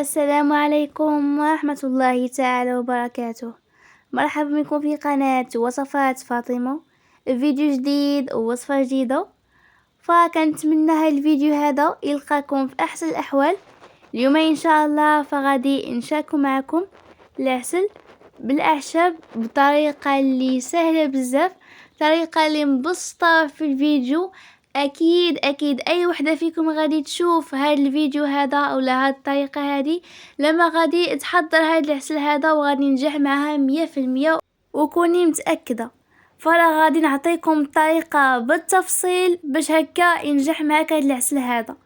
السلام عليكم ورحمة الله تعالى وبركاته. مرحبا بكم في قناة وصفات فاطمة، فيديو جديد ووصفة جديدة. فكنتمنى هذا الفيديو هذا يلقاكم في احسن الاحوال. اليوم ان شاء الله فغادي نشارك معكم العسل بالاعشاب بطريقة اللي سهلة بزاف، طريقة اللي مبسطة في الفيديو. اكيد اي وحده فيكم غادي تشوف هذا الفيديو هذا او هذه الطريقه هذه لما غادي تحضر هذا العسل هذا وغادي ينجح معها 100%، وكوني متاكده. فراه غادي نعطيكم الطريقه بالتفصيل باش هكا ينجح معك هذا العسل هذا.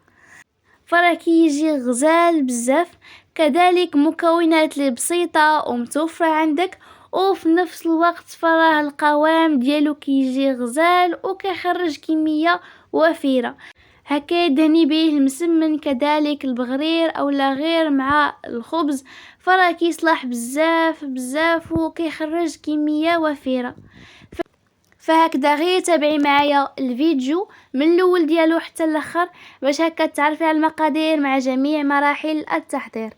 فراه كيجي غزال بزاف، كذلك مكونات اللي بسيطه ومتوفره عندك، وفي نفس الوقت فراه القوام ديالو كيجي غزال وكيخرج كميه وفيره. هكا يدهني به المسمن كذلك البغرير او لا غير مع الخبز، فراه كيصلح بزاف وكيخرج كميه وفيره. فهكذا غير تابعي معايا الفيديو من الاول ديالو حتى الاخر باش هكا تعرفي على المقادير مع جميع مراحل التحضير.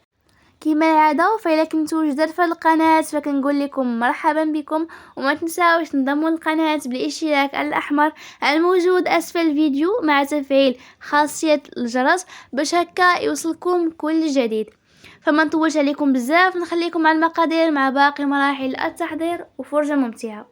كما العاده فإلا كنتو جداد في القناه فكنقول لكم مرحبا بكم، وما تنساوش تنضموا للقناه بالاشتراك الاحمر الموجود اسفل الفيديو مع تفعيل خاصيه الجرس باش هكا يوصلكم كل جديد. فما نطولش عليكم بزاف، نخليكم مع المقادير مع باقي مراحل التحضير وفرجه ممتعه.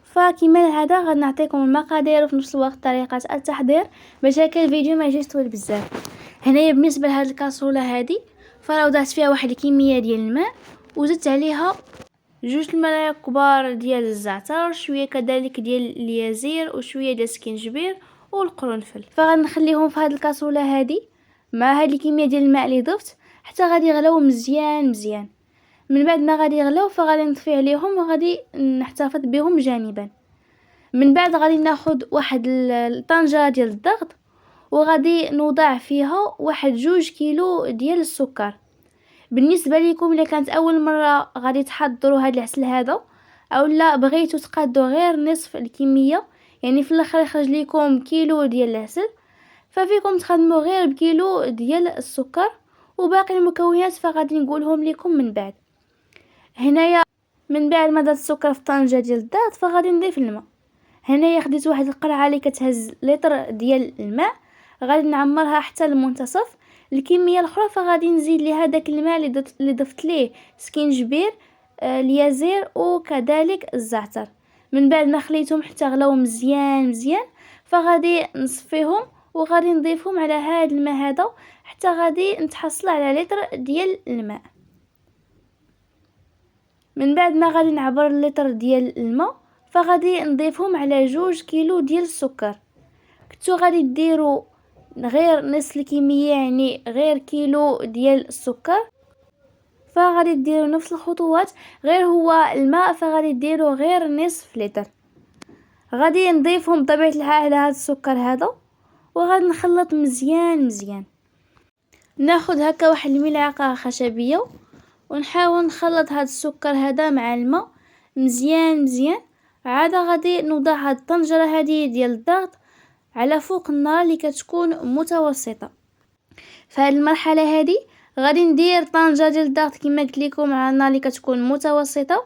فكما العاده غادي نعطيكم المقادير وفي نفس الوقت طريقه التحضير باش هكا الفيديو ما يجيش طويل بزاف. هنايا بالنسبه لهاد الكاسوله هذه فراه وضعت فيها واحد الكميه ديال الماء، وزدت عليها 2 ملاعق كبار ديال الزعتر، شويه كذلك ديال اليازير وشويه ديال السكينجبير والقرنفل. فغنخليهم في هاد الكاسوله هذه مع هاد الكميه ديال الماء اللي ضفت حتى غادي يغلاو مزيان. من بعد ما غادي يغلاو فغادي نطفي عليهم وغادي نحتفظ بهم جانبا. من بعد غادي ناخذ واحد الطنجره ديال الضغط وغادي نوضع فيها واحد 2 كيلو ديال السكر. بالنسبه لكم الا كانت اول مره غادي تحضروا هذا العسل هذا او لا بغيتوا تقادوا غير نصف الكميه، يعني في الاخر يخرج لكم كيلو ديال العسل، ففيكم تخدموا غير بكيلو ديال السكر، وباقي المكونات فغادي نقولهم لكم من بعد. هنايا من بعد ما درت السكر في الطنجره ديال الضغط فغادي نضيف الماء. هنايا خديت واحد القرعه اللي كتهز لتر ديال الماء، غادي نعمرها حتى المنتصف. الكميه الاخرى فغادي نزيد ليها داك الماء اللي ضفت ليه سكينجبير اليازير وكذلك الزعتر. من بعد ما خليتهم حتى غلاو مزيان فغادي نصفيهم وغادي نضيفهم على هذا الماء هذا حتى غادي نتحصل على لتر ديال الماء. من بعد ما غادي نعبر اللتر ديال الماء فغادي نضيفهم على 2 كيلو ديال السكر. كنتو غادي ديروا غير نصف الكميه، يعني غير كيلو ديال السكر فغادي ديروا نفس الخطوات، غير هو الماء فغادي ديروا غير نصف لتر. غادي نضيفهم بطبيعه الحال على هذا السكر هذا وغادي نخلط مزيان. ناخذ هكا واحد الملعقه خشبيه ونحاول نخلط هذا السكر هذا مع الماء مزيان. عاد غادي نوضع هاد الطنجره هذه ديال الضغط على فوق النار اللي كتكون متوسطه. في هذه المرحله هذه غادي ندير طنجره ديال الضغط كما قلت لكم على النار اللي كتكون متوسطه.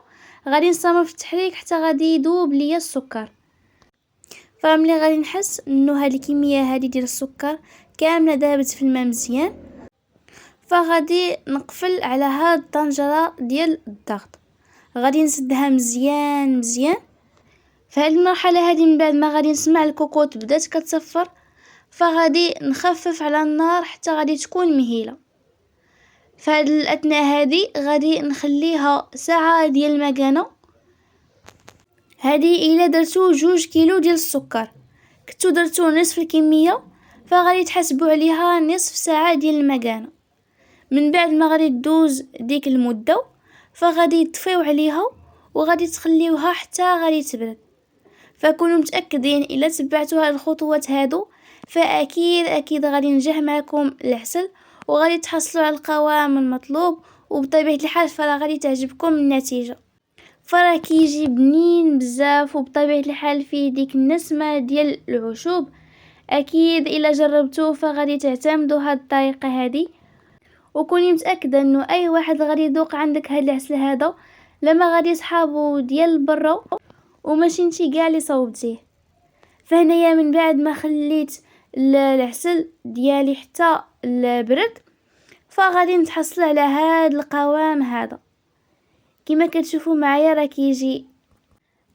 غادي نستمر في التحريك حتى غادي يذوب ليا السكر. فملي غادي نحس انه هذه الكميه هذه ديال السكر كامله ذابت في الماء مزيان فغادي نقفل على هاد الطنجره ديال الضغط. غادي نسدها مزيان. في هذه المرحله هذه من بعد ما غادي نسمع الكوكوط بدات كتصفر فغادي نخفف على النار حتى غادي تكون مهيله. في هذه الاثناء هذه غادي نخليها ساعه ديال المكانه. هذه الا درتو 2 كيلو ديال السكر كنتو درتو نصف الكميه فغادي تحسبوا عليها نصف ساعه ديال المكانه. من بعد ما غادي تدوز ديك المده فغادي تطفيو عليها وغادي تخليوها حتى غادي تبرد. فكونوا متاكدين الا تبعتوا هاد الخطوات هادو فاكيد غادي ينجح معكم العسل وغادي تحصلوا على القوام المطلوب، وبطبيعه الحال فراه غادي تعجبكم النتيجه. فراه كيجي بنين بزاف وبطبيعه الحال فيه ديك النسمه ديال العشوب اكيد الا جربتوه فغادي تعتمدوا هاد الطريقه هذه، وكوني متاكده انه اي واحد غادي يذوق عندك هاد العسل هذا لما غادي يصحابو ديال برا وماشي نتي كاع اللي صوبتيه. فهنايا من بعد ما خليت العسل ديالي حتى البرد، فغادي نتحصل على هاد القوام هذا. كما كتشوفوا معايا راه كيجي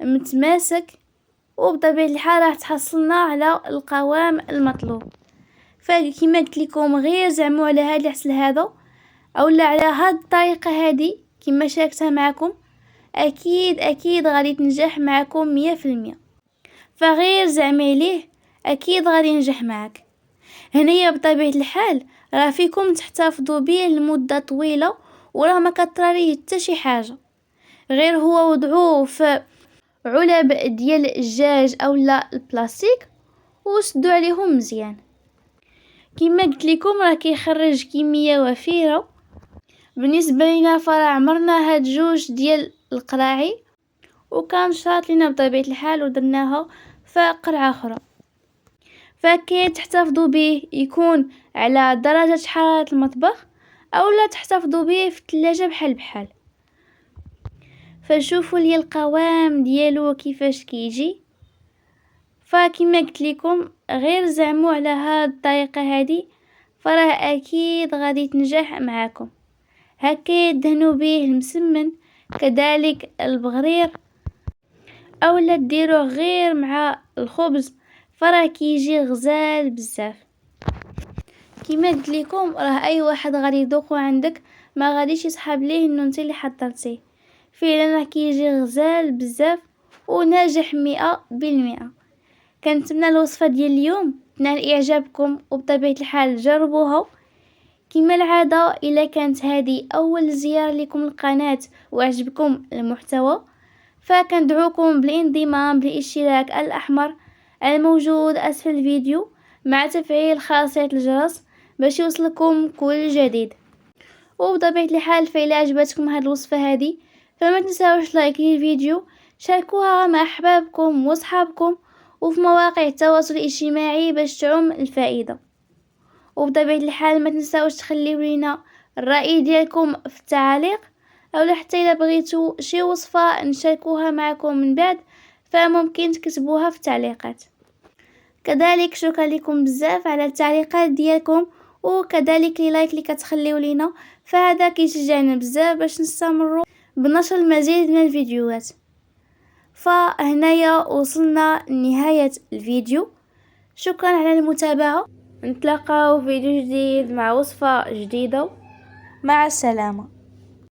متماسك، وبطبيعه الحال راح تحصلنا على القوام المطلوب. فكما قلت لكم غير زعموا على هاد العسل هذا اولا على هاد الطريقه هذه كما شاركتها معكم، اكيد غادي تنجح معكم 100%. فغير زعمي عليه اكيد غادي ينجح معك. هنايا بطبيعه الحال راه فيكم تحتفظوا به لمده طويله، وراه ما كضرريه حتى شي حاجه، غير هو وضعوه في علب ديال الدجاج اولا البلاستيك وسدوا عليهم مزيان. كما قلت لكم راه كيخرج كميه وفيره. بالنسبه لينا فراه عمرنا هاد جوج ديال القراعي، وكان شاط لينا بطبيعه الحال ودرناها في قرعه اخرى. فكي تحتفظوا به يكون على درجه حراره المطبخ اولا تحتفظوا به في الثلاجه بحال. فشوفوا لي القوام ديالو كيفاش كيجي. فكما قلت لكم غير زعموا على هاد الطريقه هذه فراه اكيد غادي تنجح معاكم. هكا دهنوا به المسمن كذلك البغرير اولا ديروه غير مع الخبز، فراه كيجي غزال بزاف. كما قلت لكم راه اي واحد غادي يذوقو عندك ما غاديش يصحاب ليه انه انت اللي حضرتيه. فعلا راه كيجي غزال بزاف وناجح 100%. كنتمنى الوصفه ديال اليوم تنال اعجابكم، وبطبيعه الحال جربوها. كما العاده الا كانت هذه اول زياره لكم القناه وعجبكم المحتوى فكندعوكم بالانضمام بالاشتراك الاحمر الموجود اسفل الفيديو مع تفعيل خاصيه الجرس باش يوصلكم كل جديد. وبطبيعه الحال فإلا عجبتكم هذه الوصفه هذه فما تنساوش لايك للفيديو، شاركوها مع احبابكم واصحابكم وفي مواقع التواصل الاجتماعي باش تعم الفائده. وبطبيعه الحال ما تنساوش تخليو لينا الراي ديالكم في التعاليق، او حتى الا بغيتو شي وصفه نشاركوها معكم من بعد فممكن تكتبوها في التعليقات. كذلك شكرا لكم بزاف على التعليقات ديالكم، وكذلك لايك اللي كتخليو لينا، فهذا كيشجعنا بزاف باش نستمروا بنشر المزيد من الفيديوهات. فهنايا وصلنا لنهايه الفيديو، شكرا على المتابعه، نتلاقاو في فيديو جديد مع وصفه جديده، مع السلامه.